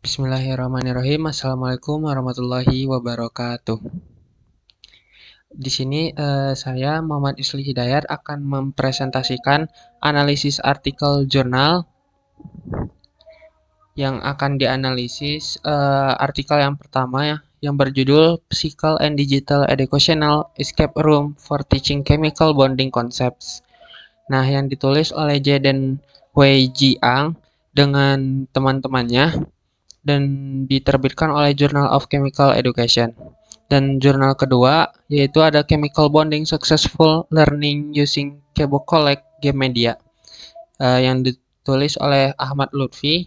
Bismillahirrahmanirrahim. Assalamualaikum warahmatullahi wabarakatuh. Di sini saya Muhammad Isli Hidayat akan mempresentasikan analisis artikel jurnal yang akan dianalisis. Artikel yang pertama ya, yang berjudul Physical and Digital Educational Escape Room for Teaching Chemical Bonding Concepts. Nah, yang ditulis oleh Jaden Wei Jiang dengan teman-temannya dan diterbitkan oleh Journal of Chemical Education. Dan jurnal kedua yaitu ada Chemical Bonding Successful Learning Using Kebokolek Game Media yang ditulis oleh Ahmad Lutfi,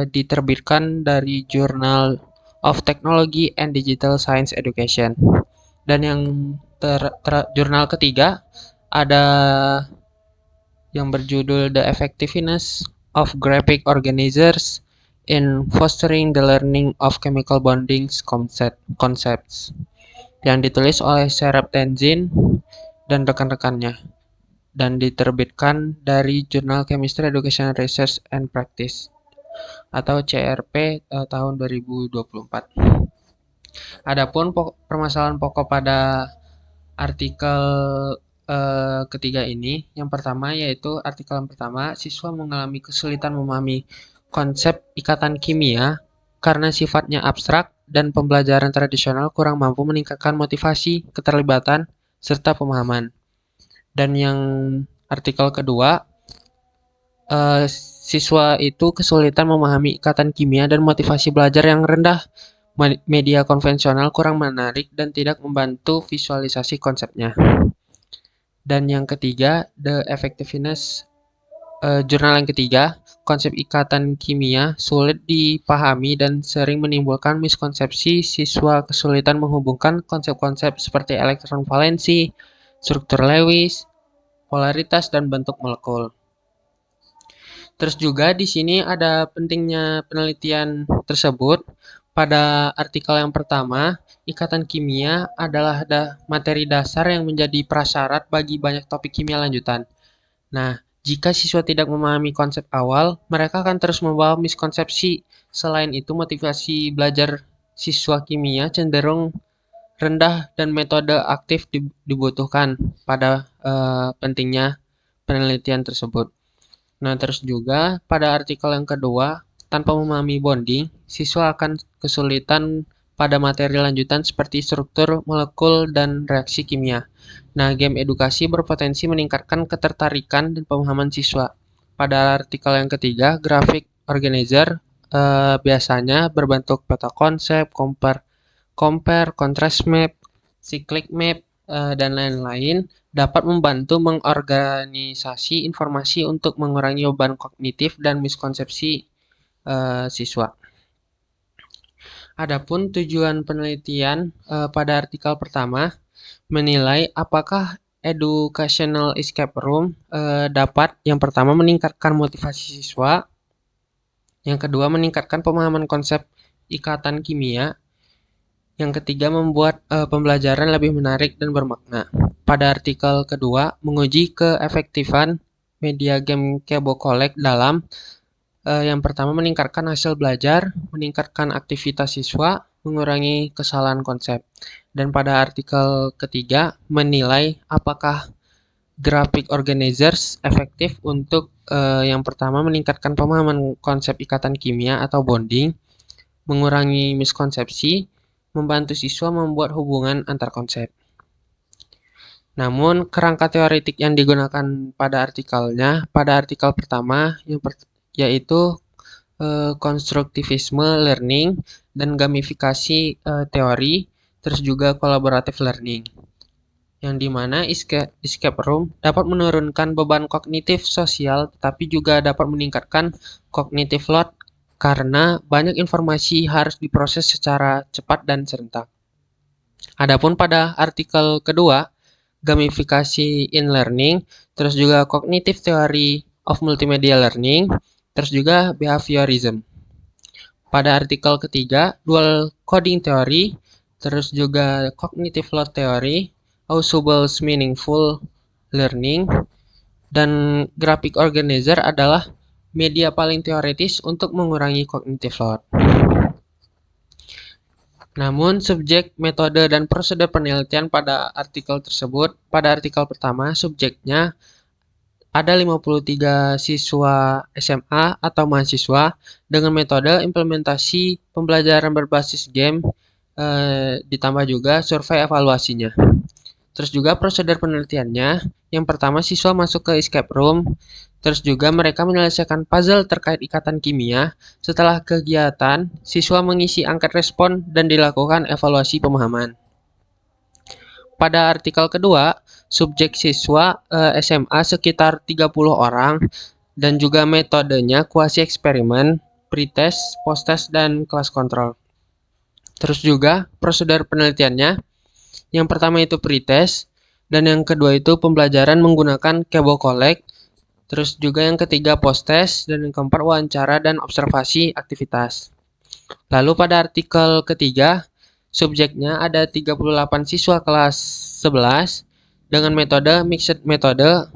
diterbitkan dari Journal of Technology and Digital Science Education. Dan yang jurnal ketiga ada yang berjudul The Effectiveness of Graphic Organizers in Fostering the Learning of Chemical Bonding Concepts yang ditulis oleh Serap Tenzin dan rekan-rekannya dan diterbitkan dari Jurnal Chemistry Education Research and Practice atau CRP tahun 2024. Adapun permasalahan pokok pada artikel ketiga ini, yang pertama yaitu artikel yang pertama, siswa mengalami kesulitan memahami konsep ikatan kimia karena sifatnya abstrak dan pembelajaran tradisional kurang mampu meningkatkan motivasi, keterlibatan, serta pemahaman. Dan yang artikel kedua, siswa itu kesulitan memahami ikatan kimia dan motivasi belajar yang rendah. Media konvensional kurang menarik dan tidak membantu visualisasi konsepnya. Dan yang ketiga, the effectiveness jurnal yang ketiga, konsep ikatan kimia sulit dipahami dan sering menimbulkan miskonsepsi. Siswa kesulitan menghubungkan konsep-konsep seperti elektron valensi, struktur Lewis, polaritas, dan bentuk molekul. Terus juga di sini ada pentingnya penelitian tersebut. Pada artikel yang pertama, ikatan kimia adalah materi dasar yang menjadi prasyarat bagi banyak topik kimia lanjutan. Nah, jika siswa tidak memahami konsep awal, mereka akan terus membawa miskonsepsi. Selain itu, motivasi belajar siswa kimia cenderung rendah dan metode aktif dibutuhkan pada pentingnya penelitian tersebut. Nah, terus juga pada artikel yang kedua, tanpa memahami bonding, siswa akan kesulitan pada materi lanjutan seperti struktur, molekul, dan reaksi kimia. Nah, game edukasi berpotensi meningkatkan ketertarikan dan pemahaman siswa. Pada artikel yang ketiga, graphic organizer biasanya berbentuk peta konsep, compare, contrast map, cyclic map, dan lain-lain dapat membantu mengorganisasi informasi untuk mengurangi beban kognitif dan miskonsepsi siswa. Adapun tujuan penelitian pada artikel pertama menilai apakah educational escape room dapat yang pertama meningkatkan motivasi siswa, yang kedua meningkatkan pemahaman konsep ikatan kimia, yang ketiga membuat pembelajaran lebih menarik dan bermakna. Pada artikel kedua menguji keefektifan media game Kebokolek dalam yang pertama meningkatkan hasil belajar, meningkatkan aktivitas siswa, mengurangi kesalahan konsep. Dan pada artikel ketiga menilai apakah graphic organizers efektif untuk yang pertama meningkatkan pemahaman konsep ikatan kimia atau bonding, mengurangi miskonsepsi, membantu siswa membuat hubungan antar konsep. Namun kerangka teoretik yang digunakan pada artikelnya, pada artikel pertama yaitu konstruktivisme learning dan gamifikasi teori, terus juga collaborative learning, yang dimana escape room dapat menurunkan beban kognitif sosial tetapi juga dapat meningkatkan cognitive load karena banyak informasi harus diproses secara cepat dan serentak. Adapun pada artikel kedua, gamifikasi in learning, terus juga cognitive theory of multimedia learning, terus juga behaviorism. Pada artikel ketiga, dual coding theory, terus juga cognitive load theory, Ausubel's meaningful learning, dan graphic organizer adalah media paling teoritis untuk mengurangi cognitive load. Namun, subjek, metode, dan prosedur penelitian pada artikel tersebut, pada artikel pertama, subjeknya ada 53 siswa SMA atau mahasiswa dengan metode implementasi pembelajaran berbasis game, ditambah juga survei evaluasinya. Terus juga prosedur penelitiannya, yang pertama siswa masuk ke escape room, terus juga mereka menyelesaikan puzzle terkait ikatan kimia. Setelah kegiatan, siswa mengisi angket respon dan dilakukan evaluasi pemahaman. Pada artikel kedua, subjek siswa SMA sekitar 30 orang dan juga metodenya kuasi eksperimen, pretest, posttest, dan kelas kontrol. Terus juga prosedur penelitiannya, yang pertama itu pretest, dan yang kedua itu pembelajaran menggunakan Kabo Collect. Terus juga yang ketiga posttest, dan yang keempat wawancara dan observasi aktivitas. Lalu pada artikel ketiga, subjeknya ada 38 siswa kelas 11 dengan metode mixed metode,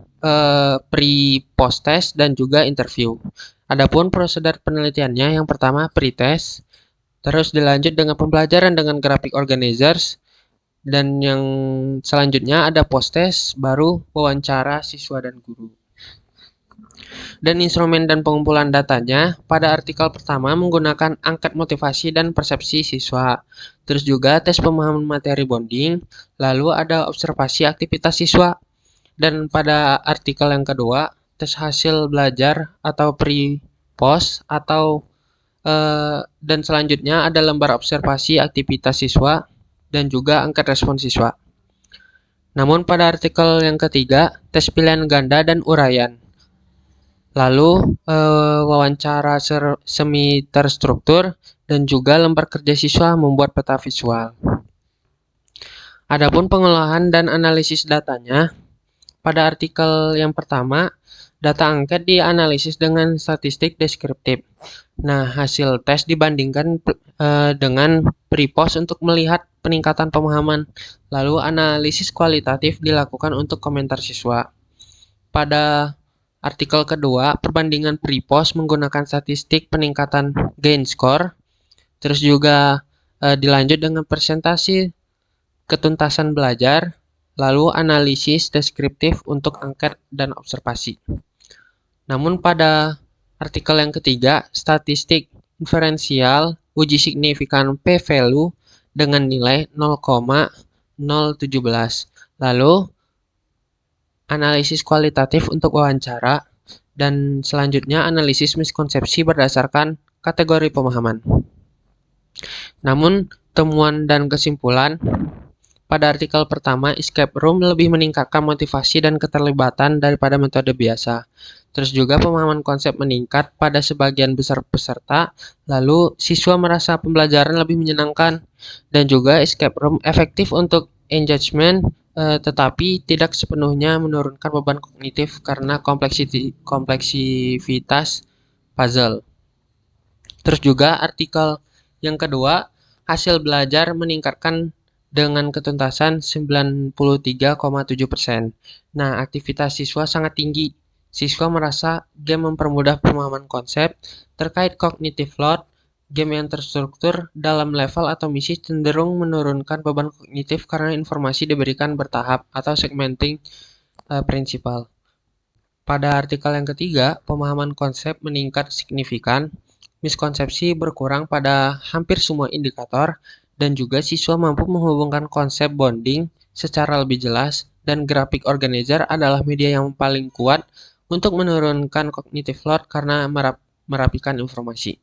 pre-post-test, dan juga interview. Adapun prosedur penelitiannya, yang pertama pretest, terus dilanjut dengan pembelajaran dengan graphic organizers, dan yang selanjutnya ada post-test, baru wawancara siswa dan guru. Dan instrumen dan pengumpulan datanya pada artikel pertama menggunakan angket motivasi dan persepsi siswa. Terus juga tes pemahaman materi bonding, lalu ada observasi aktivitas siswa. Dan pada artikel yang kedua, tes hasil belajar atau pre-post atau dan selanjutnya ada lembar observasi aktivitas siswa dan juga angket respon siswa. Namun pada artikel yang ketiga, tes pilihan ganda dan uraian. Lalu wawancara semi terstruktur dan juga lembar kerja siswa membuat peta visual. Adapun pengolahan dan analisis datanya, pada artikel yang pertama, data angket dianalisis dengan statistik deskriptif. Nah, hasil tes dibandingkan dengan pre-post untuk melihat peningkatan pemahaman. Lalu analisis kualitatif dilakukan untuk komentar siswa. Pada artikel kedua, perbandingan pre-post menggunakan statistik peningkatan gain score. Terus juga dilanjut dengan presentasi ketuntasan belajar. Lalu analisis deskriptif untuk angket dan observasi. Namun pada artikel yang ketiga, statistik inferensial uji signifikan p-value dengan nilai 0,017. Lalu analisis kualitatif untuk wawancara, dan selanjutnya analisis miskonsepsi berdasarkan kategori pemahaman. Namun temuan dan kesimpulan, pada artikel pertama, escape room lebih meningkatkan motivasi dan keterlibatan daripada metode biasa. Terus juga pemahaman konsep meningkat pada sebagian besar peserta, lalu siswa merasa pembelajaran lebih menyenangkan, dan juga escape room efektif untuk engagement, tetapi tidak sepenuhnya menurunkan beban kognitif karena kompleksivitas puzzle. Terus juga artikel yang kedua, hasil belajar meningkatkan dengan ketuntasan 93,7%. Nah, aktivitas siswa sangat tinggi. Siswa merasa game mempermudah pemahaman konsep terkait cognitive load. Game yang terstruktur dalam level atau misi cenderung menurunkan beban kognitif karena informasi diberikan bertahap atau segmenting prinsipal. Pada artikel yang ketiga, pemahaman konsep meningkat signifikan. Miskonsepsi berkurang pada hampir semua indikator, dan juga siswa mampu menghubungkan konsep bonding secara lebih jelas, dan graphic organizer adalah media yang paling kuat untuk menurunkan cognitive load karena merapikan informasi.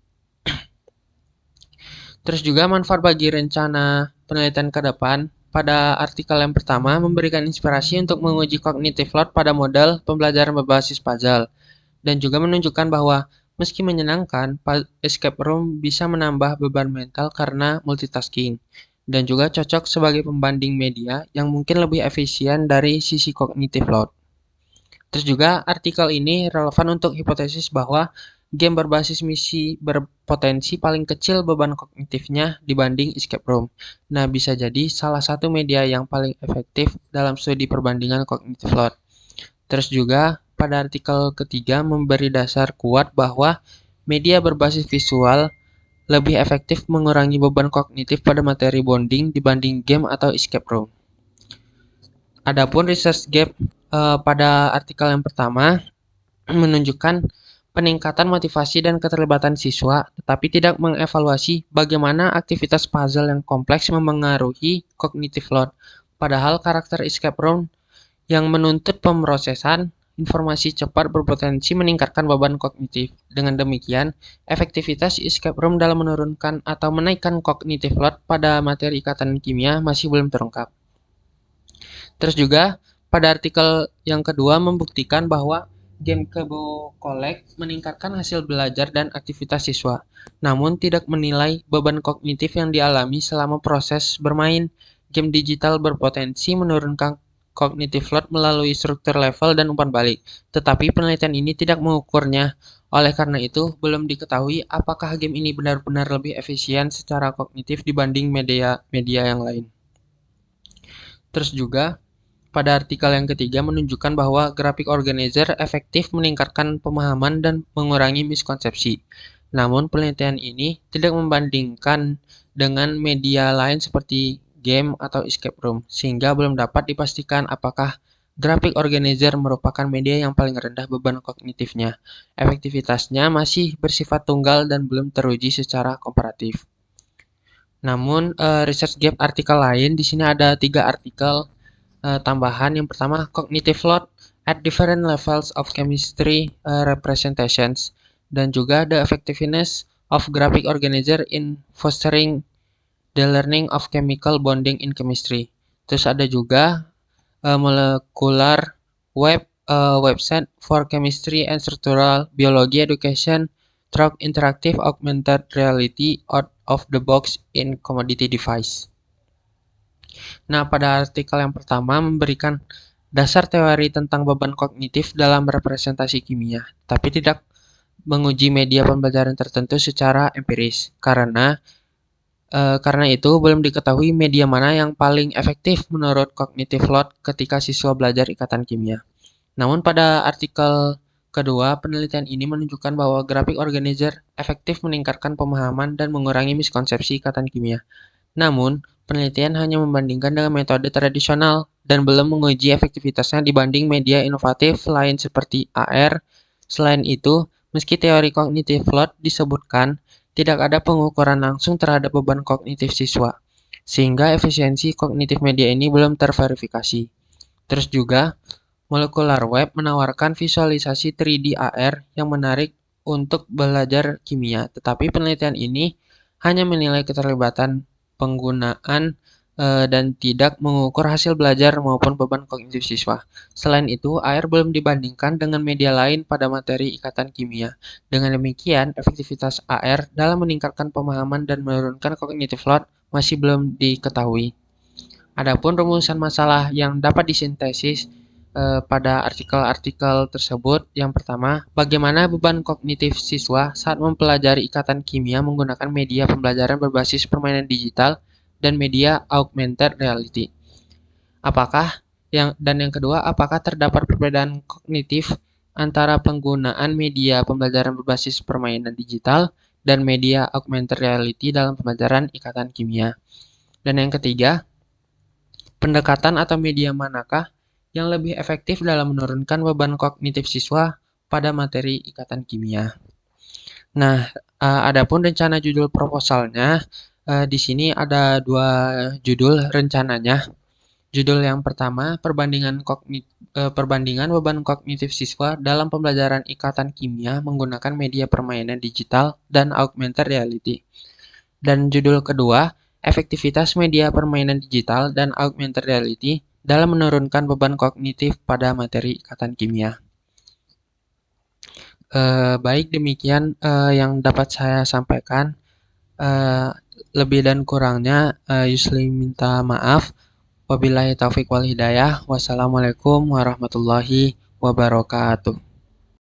Terus juga manfaat bagi rencana penelitian ke depan. Pada artikel yang pertama memberikan inspirasi untuk menguji cognitive load pada model pembelajaran berbasis puzzle, dan juga menunjukkan bahwa meski menyenangkan, escape room bisa menambah beban mental karena multitasking, dan juga cocok sebagai pembanding media yang mungkin lebih efisien dari sisi cognitive load. Terus juga artikel ini relevan untuk hipotesis bahwa game berbasis misi berpotensi paling kecil beban kognitifnya dibanding escape room. Nah, bisa jadi salah satu media yang paling efektif dalam studi perbandingan cognitive load. Terus juga pada artikel ketiga memberi dasar kuat bahwa media berbasis visual lebih efektif mengurangi beban kognitif pada materi bonding dibanding game atau escape room. Adapun research gap pada artikel yang pertama menunjukkan peningkatan motivasi dan keterlibatan siswa, tetapi tidak mengevaluasi bagaimana aktivitas puzzle yang kompleks memengaruhi cognitive load. Padahal karakter escape room yang menuntut pemrosesan informasi cepat berpotensi meningkatkan beban kognitif. Dengan demikian, efektivitas escape room dalam menurunkan atau menaikkan cognitive load pada materi ikatan kimia masih belum terungkap. Terus juga, pada artikel yang kedua membuktikan bahwa game Kebo Collect meningkatkan hasil belajar dan aktivitas siswa, namun tidak menilai beban kognitif yang dialami selama proses bermain. Game digital berpotensi menurunkan cognitive load melalui struktur level dan umpan balik, tetapi penelitian ini tidak mengukurnya. Oleh karena itu, belum diketahui apakah game ini benar-benar lebih efisien secara kognitif dibanding media yang lain. Terus juga, pada artikel yang ketiga menunjukkan bahwa graphic organizer efektif meningkatkan pemahaman dan mengurangi miskonsepsi. Namun penelitian ini tidak membandingkan dengan media lain seperti game atau escape room, sehingga belum dapat dipastikan apakah graphic organizer merupakan media yang paling rendah beban kognitifnya. Efektivitasnya masih bersifat tunggal dan belum teruji secara komparatif. Namun research gap artikel lain di sini ada 3 artikel tambahan. Yang pertama, cognitive load at different levels of chemistry representations, dan juga the effectiveness of graphic organizer in fostering the learning of chemical bonding in chemistry. Terus ada juga molecular website for chemistry and structural biology education through interactive augmented reality out of the box in commodity device. Nah, pada artikel yang pertama memberikan dasar teori tentang beban kognitif dalam representasi kimia, tapi tidak menguji media pembelajaran tertentu secara empiris. Karena itu belum diketahui media mana yang paling efektif menurut cognitive load ketika siswa belajar ikatan kimia. Namun pada artikel kedua, penelitian ini menunjukkan bahwa graphic organizer efektif meningkatkan pemahaman dan mengurangi miskonsepsi ikatan kimia. Namun, penelitian hanya membandingkan dengan metode tradisional dan belum menguji efektivitasnya dibanding media inovatif lain seperti AR. Selain itu, meski teori cognitive load disebutkan, tidak ada pengukuran langsung terhadap beban kognitif siswa, sehingga efisiensi kognitif media ini belum terverifikasi. Terus juga, Molecular Web menawarkan visualisasi 3D AR yang menarik untuk belajar kimia, tetapi penelitian ini hanya menilai keterlibatan penggunaan dan tidak mengukur hasil belajar maupun beban kognitif siswa. Selain itu, AR belum dibandingkan dengan media lain pada materi ikatan kimia. Dengan demikian, efektivitas AR dalam meningkatkan pemahaman dan menurunkan cognitive load masih belum diketahui. Adapun rumusan masalah yang dapat disintesis pada artikel-artikel tersebut, yang pertama, bagaimana beban kognitif siswa saat mempelajari ikatan kimia menggunakan media pembelajaran berbasis permainan digital dan media augmented reality. Yang kedua, apakah terdapat perbedaan kognitif antara penggunaan media pembelajaran berbasis permainan digital dan media augmented reality dalam pembelajaran ikatan kimia. Dan yang ketiga, pendekatan atau media manakah yang lebih efektif dalam menurunkan beban kognitif siswa pada materi ikatan kimia. Nah, adapun rencana judul proposalnya, di sini ada 2 judul rencananya. Judul yang pertama, perbandingan beban kognitif siswa dalam pembelajaran ikatan kimia menggunakan media permainan digital dan augmented reality. Dan judul kedua, efektivitas media permainan digital dan augmented reality dalam menurunkan beban kognitif pada materi ikatan kimia. Baik, demikian yang dapat saya sampaikan. Lebih dan kurangnya Yusli minta maaf. Wabillahi taufiq wal hidayah. Wassalamualaikum warahmatullahi wabarakatuh.